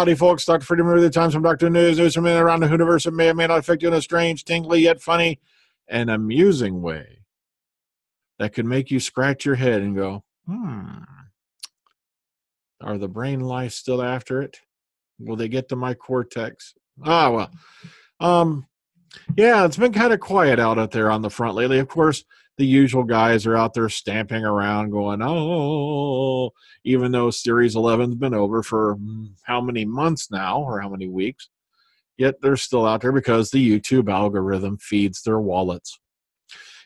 howdy, folks. Dr. Freedom of the Times from Dr. News from around the universe. It may or may not affect you in a strange, tingly, yet funny and amusing way that could make you scratch your head and go, are the brain lice still after it? Will they get to my cortex? Yeah, it's been kind of quiet out there on the front lately. Of course, the usual guys are out there stamping around going, oh, even though Series 11's been over for how many months now or how many weeks, yet they're still out there because the YouTube algorithm feeds their wallets.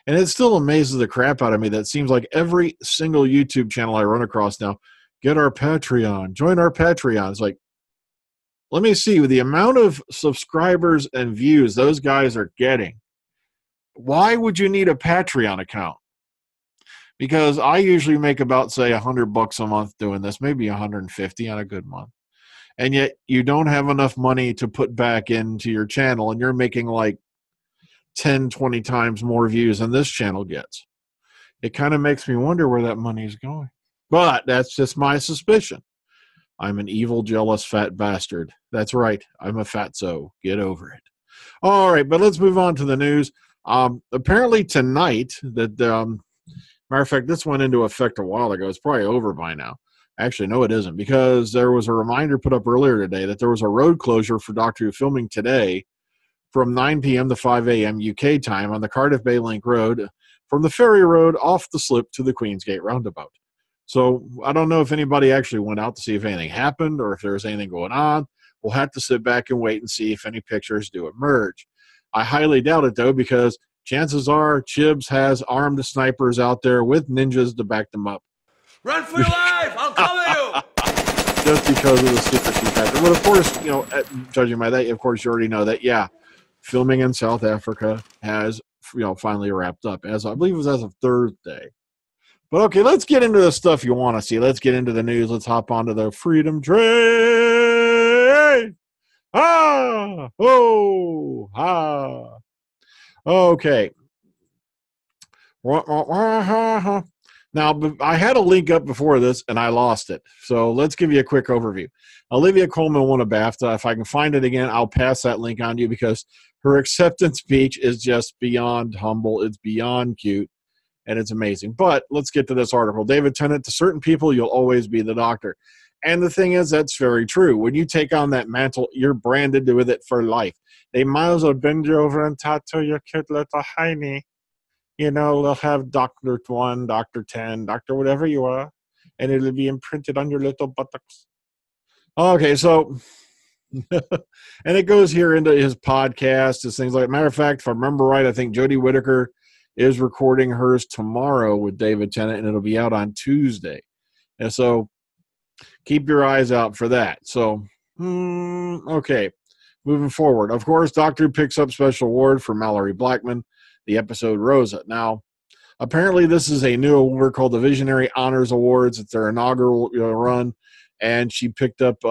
And it still amazes the crap out of me that it seems like every single YouTube channel I run across now, get our Patreon, join our Patreon. It's like, let me see, with the amount of subscribers and views those guys are getting, why would you need a Patreon account? Because I usually make about, say, $100 a month doing this, maybe 150 on a good month. And yet you don't have enough money to put back into your channel, and you're making like 10, 20 times more views than this channel gets. It kind of makes me wonder where that money is going. But that's just my suspicion. I'm an evil, jealous, fat bastard. That's right. I'm a fatso. Get over it. All right, but let's move on to the news. Apparently tonight, matter of fact, this went into effect a while ago. It's probably over by now. Actually, no, it isn't, because there was a reminder put up earlier today that there was a road closure for Doctor Who filming today from 9 p.m. to 5 a.m. UK time on the Cardiff Bay Link Road from the Ferry Road off the slip to the Queensgate roundabout. So I don't know if anybody actually went out to see if anything happened or if there was anything going on. We'll have to sit back and wait and see if any pictures do emerge. I highly doubt it, though, because chances are Chibs has armed snipers out there with ninjas to back them up. Run for your life! I'll cover you! Just because of the secrecy factor. But, of course, judging by that, of course, you already know that, yeah, filming in South Africa has, finally wrapped up. As I believe it was as of Thursday. But, okay, let's get into the stuff you want to see. Let's get into the news. Let's hop onto the Freedom Train. Okay. Now, I had a link up before this, and I lost it. So let's give you a quick overview. Olivia Colman won a BAFTA. If I can find it again, I'll pass that link on to you because her acceptance speech is just beyond humble. It's beyond cute, and it's amazing. But let's get to this article. David Tennant, to certain people, you'll always be the doctor. And the thing is, that's very true. When you take on that mantle, you're branded with it for life. They might as well bend you over and tattoo your cute little hiney. They'll have Dr. 1, Dr. 10, Dr. whatever you are, and it'll be imprinted on your little buttocks. Okay, so, and it goes here into his podcast, his things like, matter of fact, if I remember right, I think Jodie Whittaker is recording hers tomorrow with David Tennant, and it'll be out on Tuesday. And so, keep your eyes out for that. So, okay, moving forward. Of course, Doctor Who picks up special award for Malorie Blackman, the episode Rosa. Now, apparently this is a new award called the Visionary Honors Awards. It's their inaugural run, and she picked up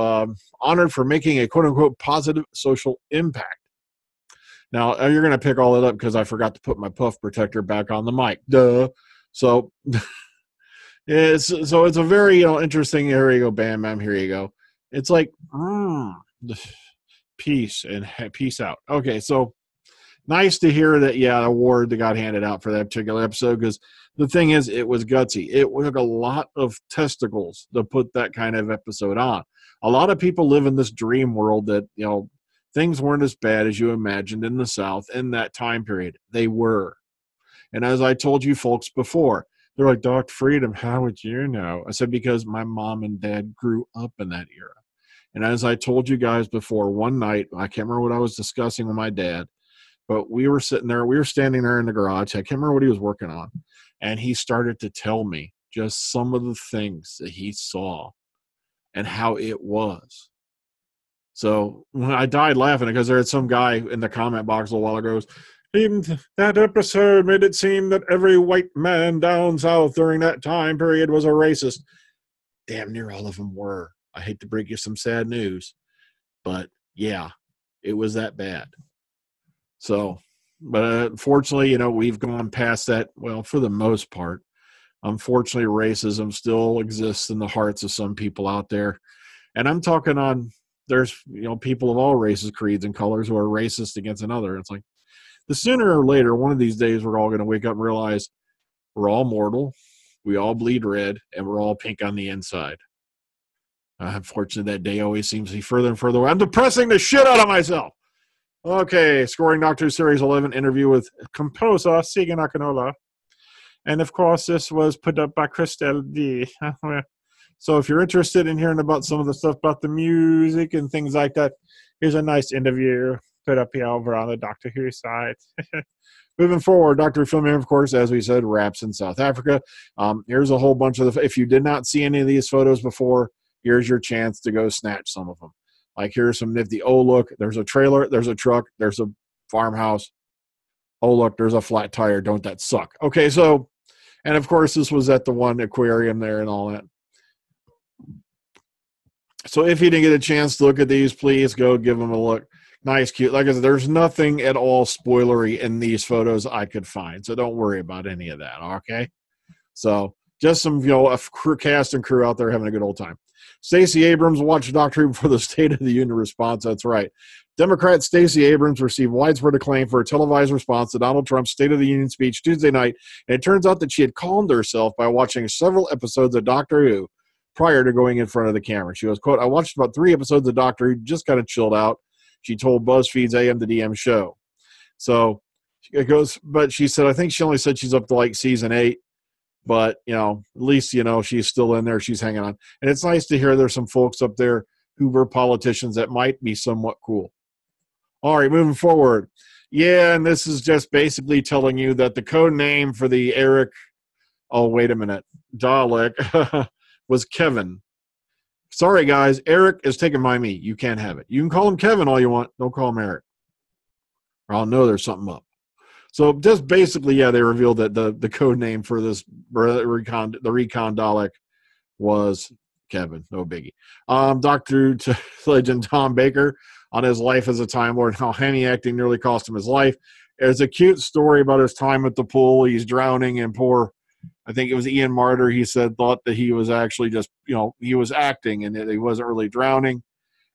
honored for making a quote-unquote positive social impact. Now, you're going to pick all that up because I forgot to put my puff protector back on the mic. Duh. So, it's a very interesting. Here you go, bam, bam. Here you go. It's like peace and peace out. Okay, so nice to hear that. Yeah, the award that got handed out for that particular episode, because the thing is, it was gutsy. It took a lot of testicles to put that kind of episode on. A lot of people live in this dream world that things weren't as bad as you imagined in the South in that time period. They were, and as I told you folks before. They're like, Dr. Freedom, how would you know? I said, because my mom and dad grew up in that era. And as I told you guys before, one night, I can't remember what I was discussing with my dad, but we were standing there in the garage. I can't remember what he was working on. And he started to tell me just some of the things that he saw and how it was. So when I died laughing because there was some guy in the comment box a little while ago, that episode made it seem that every white man down south during that time period was a racist. Damn near all of them were. I hate to bring you some sad news, but yeah, it was that bad. So, but unfortunately, we've gone past that. Well, for the most part, unfortunately, racism still exists in the hearts of some people out there. And I'm talking on there's people of all races, creeds, and colors who are racist against another. It's like the sooner or later, one of these days, we're all going to wake up and realize we're all mortal, we all bleed red, and we're all pink on the inside. Unfortunately, that day always seems to be further and further away. I'm depressing the shit out of myself. Okay, scoring Doctor Series 11 interview with composer Segun Akinola. And of course, this was put up by Crystal D. So if you're interested in hearing about some of the stuff about the music and things like that, here's a nice interview put up here over on the Doctor Who side. Moving forward, Doctor Who filming, of course, as we said, wraps in South Africa. Here's a whole bunch of if you did not see any of these photos before, here's your chance to go snatch some of them. Like, here's some nifty, oh, look, there's a trailer, there's a truck, there's a farmhouse. Oh, look, there's a flat tire. Don't that suck? Okay, so, and of course, this was at the one aquarium there and all that. So if you didn't get a chance to look at these, please go give them a look. Nice, cute. Like I said, there's nothing at all spoilery in these photos I could find, so don't worry about any of that, okay? So just some, a cast and crew out there having a good old time. Stacey Abrams watched Doctor Who for the State of the Union response. That's right. Democrat Stacey Abrams received widespread acclaim for a televised response to Donald Trump's State of the Union speech Tuesday night, and it turns out that she had calmed herself by watching several episodes of Doctor Who prior to going in front of the camera. She was, quote, I watched about 3 episodes of Doctor Who, just kind of chilled out. She told BuzzFeed's AM to DM show. So it goes, but she said, I think she only said she's up to like season 8. But, at least, she's still in there. She's hanging on. And it's nice to hear there's some folks up there who were politicians that might be somewhat cool. All right, moving forward. Yeah, and this is just basically telling you that the code name for the Eric, oh, wait a minute, Dalek was Kevin. Sorry, guys. Eric is taken by me. You can't have it. You can call him Kevin all you want. Don't call him Eric. Or I'll know there's something up. So just basically, yeah, they revealed that the code name for this Recon Dalek was Kevin. No biggie. Doctor Legend Tom Baker on his life as a Time Lord, how hammy acting nearly cost him his life. There's a cute story about his time at the pool. He's drowning, and poor, I think it was Ian Martyr, he said, thought that he was actually just, he was acting and he wasn't really drowning.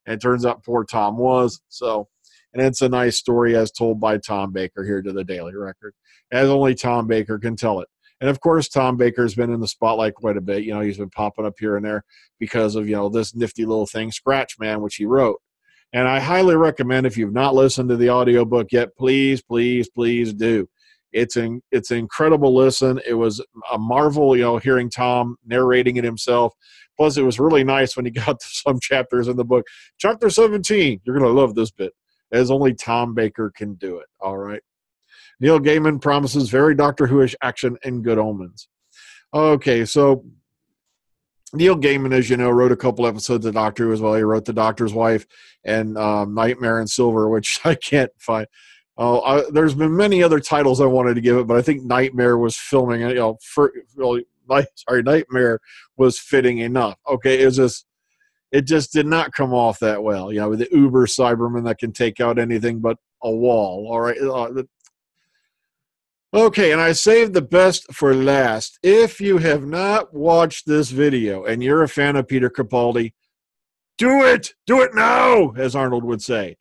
And it turns out poor Tom was. So, and it's a nice story as told by Tom Baker here to the Daily Record, as only Tom Baker can tell it. And of course, Tom Baker's been in the spotlight quite a bit. He's been popping up here and there because of, this nifty little thing, Scratch Man, which he wrote. And I highly recommend, if you've not listened to the audiobook yet, please, please, please do. It's an incredible listen. It was a marvel, hearing Tom narrating it himself. Plus, it was really nice when he got to some chapters in the book. Chapter 17, you're going to love this bit, as only Tom Baker can do it. All right. Neil Gaiman promises very Doctor Who-ish action in Good Omens. Okay, so Neil Gaiman, as you know, wrote a couple episodes of Doctor Who as well. He wrote The Doctor's Wife and Nightmare in Silver, which I can't find. There's been many other titles I wanted to give it, but I think Nightmare was filming. Nightmare was fitting enough. Okay, it just did not come off that well. With the Uber Cyberman that can take out anything but a wall. All right. Okay, and I saved the best for last. If you have not watched this video and you're a fan of Peter Capaldi, do it now, as Arnold would say,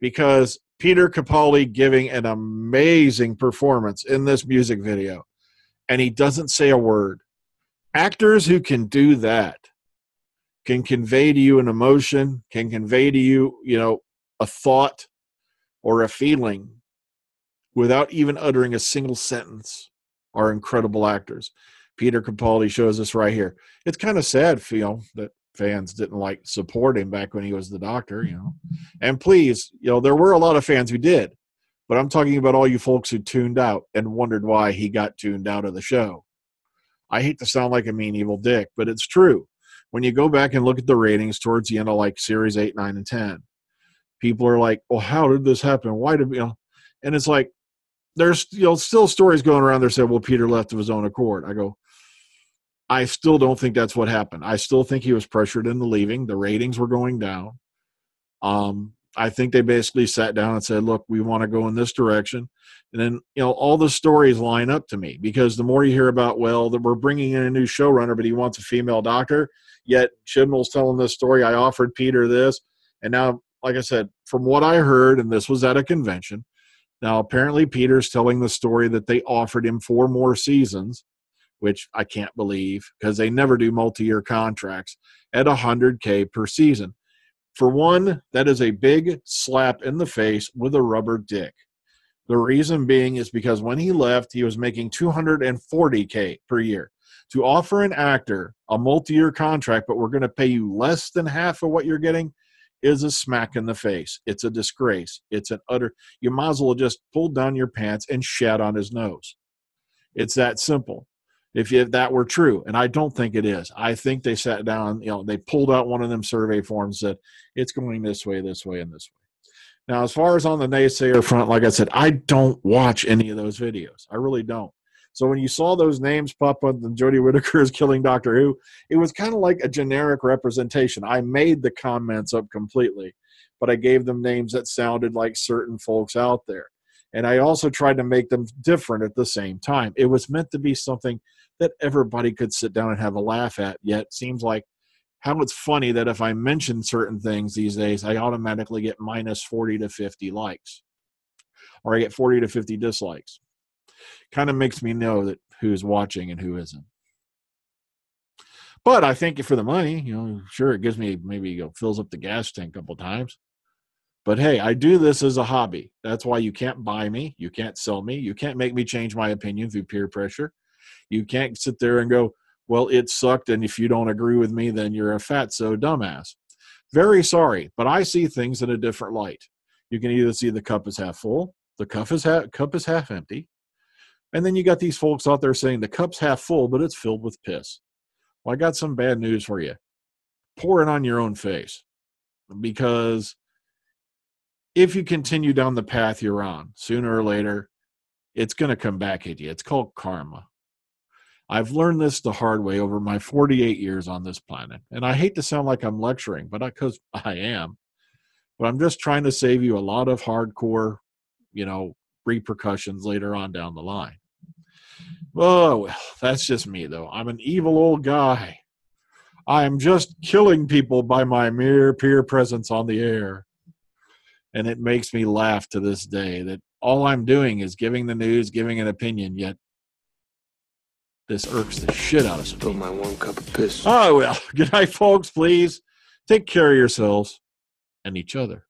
because Peter Capaldi giving an amazing performance in this music video, and he doesn't say a word. Actors who can do that can convey to you an emotion, can convey to you, a thought or a feeling without even uttering a single sentence, are incredible actors. Peter Capaldi shows us right here. It's kind of sad, that fans didn't like support him back when he was the Doctor, And please, there were a lot of fans who did, but I'm talking about all you folks who tuned out and wondered why he got tuned out of the show. I hate to sound like a mean, evil dick, but it's true. When you go back and look at the ratings towards the end of like series 8, 9, and 10, people are like, well, how did this happen? Why did and it's like, there's still stories going around there saying, well, Peter left of his own accord. I go, I still don't think that's what happened. I still think he was pressured into leaving. The ratings were going down. I think they basically sat down and said, look, we want to go in this direction. And then, all the stories line up to me, because the more you hear about, well, that we're bringing in a new showrunner, but he wants a female doctor, yet Chibnall's telling this story. I offered Peter this, And now, like I said, from what I heard, and this was at a convention, now apparently Peter's telling the story that they offered him 4 more seasons, which I can't believe because they never do multi-year contracts at $100K per season. For one, that is a big slap in the face with a rubber dick. The reason being is because when he left, he was making $240K per year. To offer an actor a multi-year contract, but we're going to pay you less than half of what you're getting, is a smack in the face. It's a disgrace. It's an utter, you might as well just pull down your pants and shat on his nose. It's that simple. If that were true, and I don't think it is. I think they sat down, they pulled out one of them survey forms that it's going this way, and this way. Now, as far as on the naysayer front, like I said, I don't watch any of those videos. I really don't. So when you saw those names pop up and Jodie Whittaker is killing Doctor Who, it was kind of like a generic representation. I made the comments up completely, but I gave them names that sounded like certain folks out there. And I also tried to make them different at the same time. It was meant to be something that everybody could sit down and have a laugh at, yet it seems like how it's funny that if I mention certain things these days, I automatically get minus 40 to 50 likes, or I get 40 to 50 dislikes. Kind of makes me know that who's watching and who isn't. But I thank you for the money. Sure, it gives me maybe fills up the gas tank a couple times. But hey, I do this as a hobby. That's why you can't buy me. You can't sell me. You can't make me change my opinion through peer pressure. You can't sit there and go, well, it sucked, and if you don't agree with me, then you're a fatso dumbass. Very sorry, but I see things in a different light. You can either see the cup is half full, the cup is half empty, and then you got these folks out there saying the cup's half full, but it's filled with piss. Well, I got some bad news for you. Pour it on your own face, because if you continue down the path you're on, sooner or later, it's going to come back at you. It's called karma. I've learned this the hard way over my 48 years on this planet. And I hate to sound like I'm lecturing, but because I am. But I'm just trying to save you a lot of hardcore, repercussions later on down the line. Oh, well, that's just me, though. I'm an evil old guy. I'm just killing people by my mere peer presence on the air. And it makes me laugh to this day that all I'm doing is giving the news, giving an opinion, yet this irks the shit out of Spill my 1 cup of piss. Oh, well. Good night, folks, please. Take care of yourselves and each other.